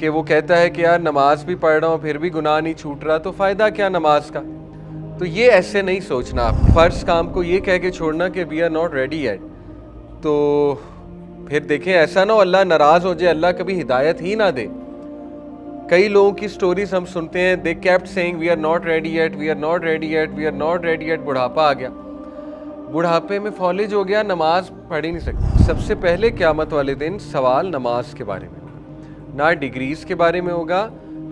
کہ وہ کہتا ہے کہ یار نماز بھی پڑھ رہا ہوں پھر بھی گناہ نہیں چھوٹ رہا، تو فائدہ کیا نماز کا؟ تو یہ ایسے نہیں سوچنا آپ، فرض کام کو یہ کہہ کے چھوڑنا کہ we are not ready yet, تو پھر دیکھیں ایسا نہ ہو اللہ ناراض ہو جائے، اللہ کبھی ہدایت ہی نہ دے۔ کئی لوگوں کی سٹوریز ہم سنتے ہیں، they kept saying we are not ready yet, we are not ready yet, we are not ready yet, بڑھاپا آ گیا، بڑھاپے میں فالج ہو گیا، نماز پڑھ ہی نہیں سکتے۔ سب سے پہلے قیامت والے دن سوال نماز کے بارے میں ہوگا، نہ ڈگریز کے بارے میں ہوگا،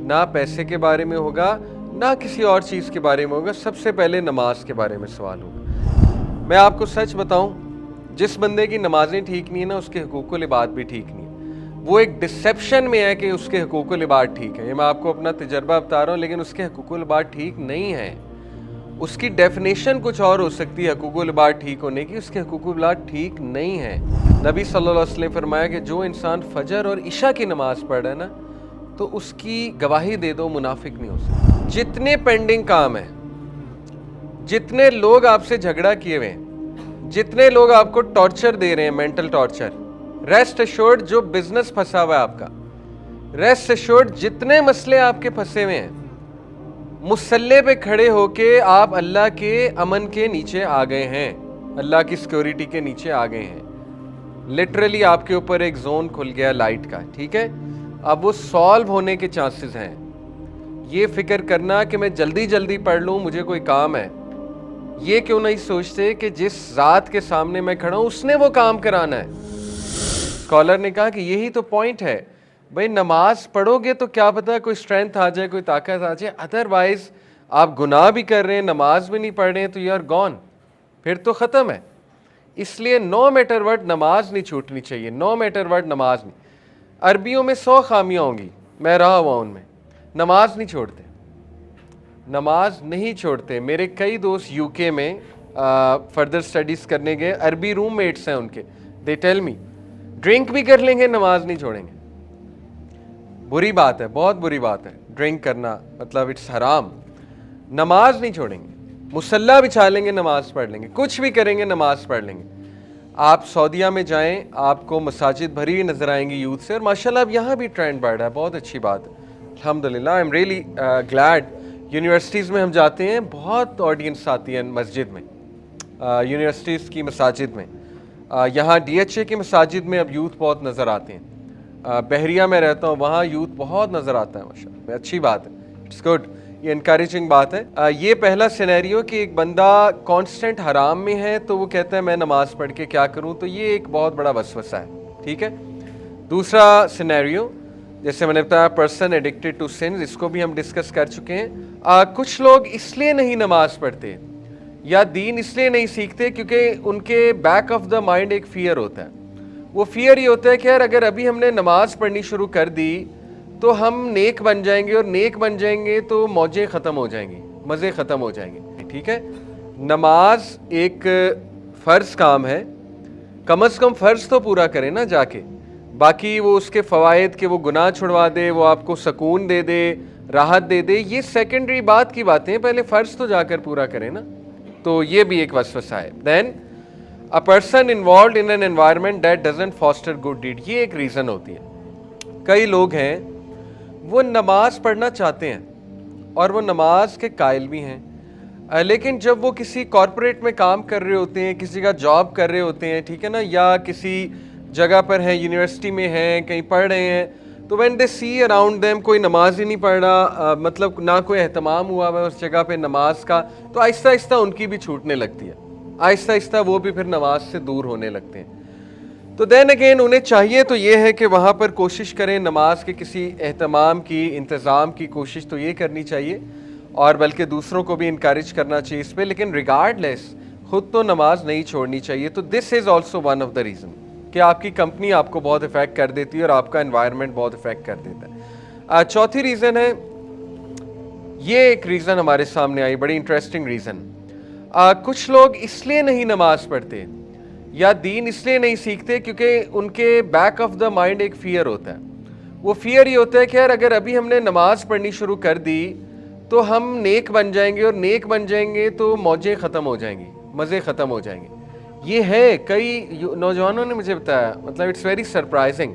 نہ پیسے کے بارے میں ہوگا، نہ کسی اور چیز کے بارے میں ہوگا، سب سے پہلے نماز کے بارے میں سوال ہوگا۔ میں آپ کو سچ بتاؤں، جس بندے کی نمازیں ٹھیک نہیں ہیں نا، اس کے حقوق و لباد بھی ٹھیک نہیں ہے۔ وہ ایک ڈسیپشن میں ہے کہ اس کے حقوق و لباد ٹھیک ہے، یہ میں آپ کو اپنا تجربہ بتا رہا ہوں، لیکن اس کے حقوق و لباد ٹھیک نہیں ہے۔ اس کی ڈیفینیشن کچھ اور ہو سکتی ہے حقوق و لباد ٹھیک ہونے کی، اس کے حقوق و لباد ٹھیک نہیں ہے۔ نبی صلی اللہ علیہ وسلم نے فرمایا کہ جو انسان فجر اور عشاء کی نماز پڑھ رہا ہے نا، تو اس کی گواہی دے دو منافق نہیں ہو سکتا۔ جتنے پینڈنگ کام ہیں، جتنے لوگ آپ سے جھگڑا کیے ہوئے ہیں، جتنے لوگ آپ کو ٹارچر دے رہے ہیں، مینٹل ٹارچر، ریسٹ ایشورڈ جو بزنس پھنسا ہوا ہے آپ کا، ریسٹ ایشورڈ جتنے مسئلے آپ کے پھنسے ہوئے ہیں، مسلح پہ کھڑے ہو کے آپ اللہ کے امن کے نیچے آ گئے ہیں، اللہ کی سیکیورٹی کے نیچے آ گئے ہیں۔ لٹرلی آپ کے اوپر ایک زون کھل گیا لائٹ کا، ٹھیک ہے؟ اب وہ سالو ہونے کے چانسز ہیں۔ یہ فکر کرنا کہ میں جلدی جلدی پڑھ لوں، مجھے کوئی کام ہے، یہ کیوں نہیں سوچتے کہ جس ذات کے سامنے میں کھڑا ہوں اس نے وہ کام کرانا ہے۔ اسکالر نے کہا کہ یہی تو پوائنٹ ہے بھائی، نماز پڑھو گے تو کیا پتہ کوئی اسٹرینتھ آ جائے، کوئی طاقت آ جائے، ادروائز آپ گناہ بھی کر رہے ہیں، نماز بھی نہیں پڑھ رہے ہیں، تو یو آر گون، پھر تو ختم ہے۔ اس لیے نو میٹر وٹ نماز نہیں چھوٹنی چاہیے، نو میٹر وٹ نماز نہیں۔ عربیوں میں 100 خامیاں ہوں گی، میں رہا ہوا ان میں، نماز نہیں چھوڑتے، نماز نہیں چھوڑتے۔ میرے کئی دوست یو کے میں فردر سٹڈیز کرنے گئے، عربی روم میٹس ہیں ان کے، دے ٹیل می ڈرنک بھی کر لیں گے، نماز نہیں چھوڑیں گے۔ بری بات ہے، بہت بری بات ہے ڈرنک کرنا، مطلب اٹس حرام۔ نماز نہیں چھوڑیں گے، مصلی بچھا لیں گے، نماز پڑھ لیں گے، کچھ بھی کریں گے، نماز پڑھ لیں گے۔ آپ سعودیہ میں جائیں، آپ کو مساجد بھری ہوئی نظر آئیں گی یوتھ سے، اور ماشاءاللہ اب یہاں بھی ٹرینڈ بڑھ رہا ہے، بہت اچھی بات ہے، الحمدللہ، I am really glad. Universities میں ہم جاتے ہیں، بہت آڈینس آتی ہے مسجد میں، یونیورسٹیز کی مساجد میں، یہاں ڈی ایچ اے کی مساجد میں اب یوتھ بہت نظر آتے ہیں۔ بحریہ میں رہتا ہوں، وہاں یوتھ بہت نظر آتا ہے، ماشاءاللہ، اچھی بات ہے، اٹس گڈ، یہ انکریجنگ بات ہے۔ یہ پہلا سینیریو کہ ایک بندہ کانسٹنٹ حرام میں ہے تو وہ کہتا ہے میں نماز پڑھ کے کیا کروں، تو یہ ایک بہت بڑا وسوسہ ہے، ٹھیک ہے۔ دوسرا سینیریو، جیسے میں نے بتایا پرسن ایڈکٹڈ ٹو سنز، اس کو بھی ہم ڈسکس کر چکے ہیں۔ کچھ لوگ اس لیے نہیں نماز پڑھتے یا دین اس لیے نہیں سیکھتے کیونکہ ان کے بیک آف دا مائنڈ ایک فیئر ہوتا ہے۔ وہ فیئر یہ ہوتا ہے کہ یار اگر ابھی ہم نے نماز پڑھنی شروع کر دی تو ہم نیک بن جائیں گے، اور نیک بن جائیں گے تو موجیں ختم ہو جائیں گی، مزے ختم ہو جائیں گے، ٹھیک ہے۔ نماز ایک فرض کام ہے، کم از کم فرض تو پورا کریں نا جا کے، باقی وہ اس کے فوائد کہ وہ گناہ چھڑوا دے، وہ آپ کو سکون دے دے، راحت دے دے، یہ سیکنڈری بات کی باتیں ہیں، پہلے فرض تو جا کر پورا کریں نا۔ تو یہ بھی ایک وسوسہ ہے۔ دین A person involved in an environment that doesn't foster good deed، یہ ایک ریزن ہوتی ہے۔ کئی لوگ ہیں وہ نماز پڑھنا چاہتے ہیں اور وہ نماز کے قائل بھی ہیں، لیکن جب وہ کسی کارپوریٹ میں کام کر رہے ہوتے ہیں، کسی کا جاب کر رہے ہوتے ہیں، ٹھیک ہے نا، یا کسی جگہ پر ہیں، یونیورسٹی میں ہیں، کہیں پڑھ رہے ہیں، تو when they see around them کوئی نماز ہی نہیں پڑھ رہا، مطلب نہ کوئی اہتمام ہوا ہے اس جگہ پہ نماز کا، تو آہستہ آہستہ ان کی بھی چھوٹنے لگتی ہے، آہستہ آہستہ وہ بھی پھر نماز سے دور ہونے لگتے ہیں۔ تو دین اگین انہیں چاہیے تو یہ ہے کہ وہاں پر کوشش کریں، نماز کے کسی اہتمام کی، انتظام کی کوشش تو یہ کرنی چاہیے، اور بلکہ دوسروں کو بھی انکریج کرنا چاہیے اس پہ، لیکن ریگارڈ لیس خود تو نماز نہیں چھوڑنی چاہیے۔ تو this is also one of the reason کہ آپ کی کمپنی آپ کو بہت افیکٹ کر دیتی ہے اور آپ کا انوائرمنٹ بہت افیکٹ کر دیتا ہے۔ چوتھی ریزن ہے، یہ ایک ریزن ہمارے سامنے آئی، بڑی انٹرسٹنگ ریزن۔ کچھ لوگ اس لیے نہیں نماز پڑھتے یا دین اس لیے نہیں سیکھتے کیونکہ ان کے بیک آف دا مائنڈ ایک فیئر ہوتا ہے۔ وہ فیئر یہ ہوتا ہے کہ یار اگر ابھی ہم نے نماز پڑھنی شروع کر دی تو ہم نیک بن جائیں گے، اور نیک بن جائیں گے تو موجیں ختم ہو جائیں گی، مزے ختم ہو جائیں گے۔ یہ ہے، کئی نوجوانوں نے مجھے بتایا، مطلب it's very surprising,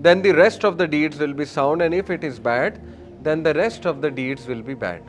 then the rest of the deeds will be sound and if it is bad then the rest of the deeds will be bad।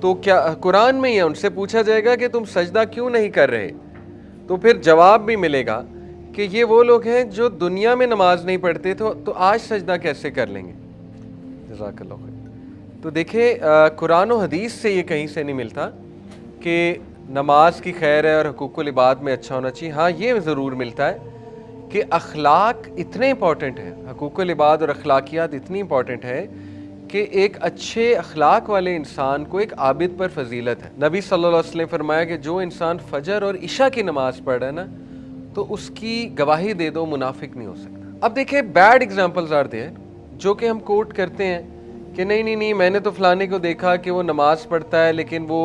تو کیا قرآن میں ہی ہے، ان سے پوچھا جائے گا کہ تم سجدہ کیوں نہیں کر رہے، تو پھر جواب بھی ملے گا کہ یہ وہ لوگ ہیں جو دنیا میں نماز نہیں پڑھتے تو آج سجدہ کیسے کر لیں گے۔ جزاک اللہ خیر۔ تو دیکھیں قرآن و حدیث سے یہ کہیں سے نہیں ملتا کہ نماز کی خیر ہے اور حقوق العباد میں اچھا ہونا چاہیے۔ ہاں یہ ضرور ملتا ہے کہ اخلاق اتنے امپورٹنٹ ہیں، حقوق العباد اور اخلاقیات اتنی امپورٹنٹ ہے کہ ایک اچھے اخلاق والے انسان کو ایک عابد پر فضیلت ہے۔ نبی صلی اللہ علیہ وسلم نے فرمایا کہ جو انسان فجر اور عشاء کی نماز پڑھ رہا ہے نا، تو اس کی گواہی دے دو منافق نہیں ہو سکتا۔ اب دیکھیں بیڈ ایگزامپلز آر دیئر جو کہ ہم کوٹ کرتے ہیں کہ نہیں میں نے تو فلانے کو دیکھا کہ وہ نماز پڑھتا ہے لیکن وہ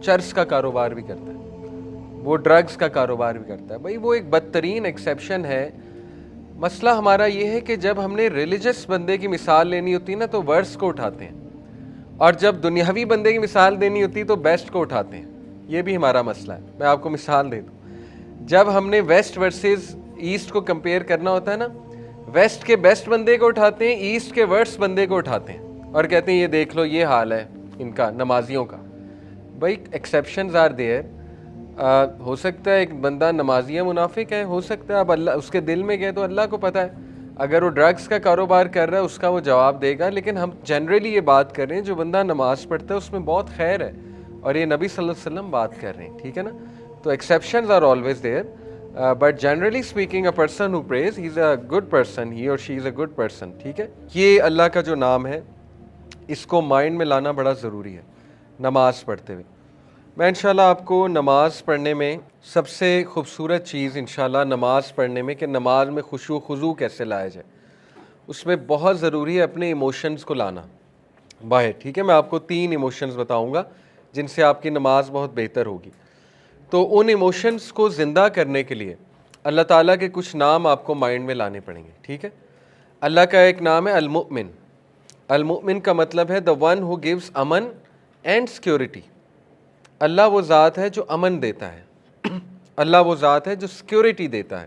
چرس کا کاروبار بھی کرتا ہے، وہ ڈرگز کا کاروبار بھی کرتا ہے۔ بھائی وہ ایک بدترین ایکسیپشن ہے۔ مسئلہ ہمارا یہ ہے کہ جب ہم نے ریلیجس بندے کی مثال لینی ہوتی ہے نا تو ورس کو اٹھاتے ہیں، اور جب دنیاوی بندے کی مثال دینی ہوتی تو بیسٹ کو اٹھاتے ہیں۔ یہ بھی ہمارا مسئلہ ہے۔ میں آپ کو مثال دے دوں، جب ہم نے ویسٹ ورسز ایسٹ کو کمپیئر کرنا ہوتا ہے نا، ویسٹ کے بیسٹ بندے کو اٹھاتے ہیں، ایسٹ کے ورس بندے کو اٹھاتے ہیں اور کہتے ہیں یہ دیکھ لو یہ حال ہے ان کا نمازیوں کا۔ بھائی ایکسیپشنز آر دیئر۔ ہو سکتا ہے ایک بندہ نمازی منافق ہے، ہو سکتا ہے اب اللہ اس کے دل میں گئے تو اللہ کو پتہ ہے، اگر وہ ڈرگز کا کاروبار کر رہا ہے اس کا وہ جواب دے گا، لیکن ہم جنرلی یہ بات کر رہے ہیں جو بندہ نماز پڑھتا ہے اس میں بہت خیر ہے، اور یہ نبی صلی اللہ علیہ وسلم بات کر رہے ہیں، ٹھیک ہے نا۔ تو exceptions are always there, but generally speaking a person who prays he is a good person, he اور she is a good person, ٹھیک ہے۔ یہ اللہ کا جو نام ہے اس کو مائنڈ میں لانا بڑا ضروری ہے نماز پڑھتے ہوئے۔ میں انشاءاللہ آپ کو نماز پڑھنے میں سب سے خوبصورت چیز انشاءاللہ نماز پڑھنے میں کہ نماز میں خشوع و خضوع کیسے لایا جائے، اس میں بہت ضروری ہے اپنے ایموشنز کو لانا باہر، ٹھیک ہے۔ میں آپ کو 3 ایموشنز بتاؤں گا جن سے آپ کی نماز بہت بہتر ہوگی۔ تو ان ایموشنز کو زندہ کرنے کے لیے اللہ تعالیٰ کے کچھ نام آپ کو مائنڈ میں لانے پڑیں گے، ٹھیک ہے۔ اللہ کا ایک نام ہے المؤمن۔ المؤمن کا مطلب ہے the one who gives امن اینڈ سیکورٹی۔ اللہ وہ ذات ہے جو امن دیتا ہے، اللہ وہ ذات ہے جو سیکورٹی دیتا ہے۔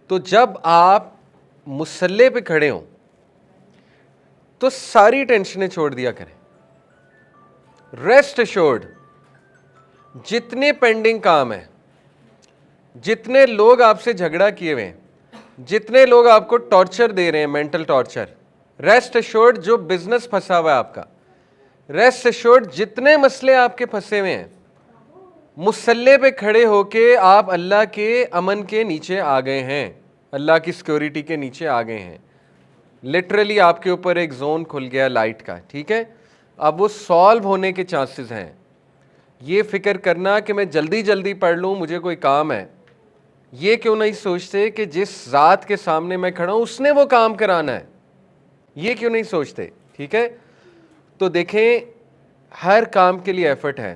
تو جب آپ مصلی پہ کھڑے ہوں تو ساری ٹینشنیں چھوڑ دیا کریں، ریسٹ ایشورڈ، جتنے پینڈنگ کام ہیں، جتنے لوگ آپ سے جھگڑا کیے ہوئے ہیں، جتنے لوگ آپ کو ٹارچر دے رہے ہیں، مینٹل ٹارچر، ریسٹ ایشورڈ، جو بزنس پھنسا ہوا ہے آپ کا، ریسٹ ایشورڈ، جتنے مسئلے آپ کے پھنسے ہوئے ہیں، مصلی پہ کھڑے ہو کے آپ اللہ کے امن کے نیچے آ گئے ہیں، اللہ کی سیکورٹی کے نیچے آ گئے ہیں۔ لٹرلی آپ کے اوپر ایک زون کھل گیا لائٹ کا، ٹھیک ہے۔ اب وہ سالو ہونے کے چانسز ہیں۔ یہ فکر کرنا کہ میں جلدی جلدی پڑھ لوں، مجھے کوئی کام ہے، یہ کیوں نہیں سوچتے کہ جس ذات کے سامنے میں کھڑا ہوں اس نے وہ کام کرانا ہے، یہ کیوں نہیں سوچتے، ٹھیک ہے۔ تو دیکھیں ہر کام کے لیے ایفرٹ ہے،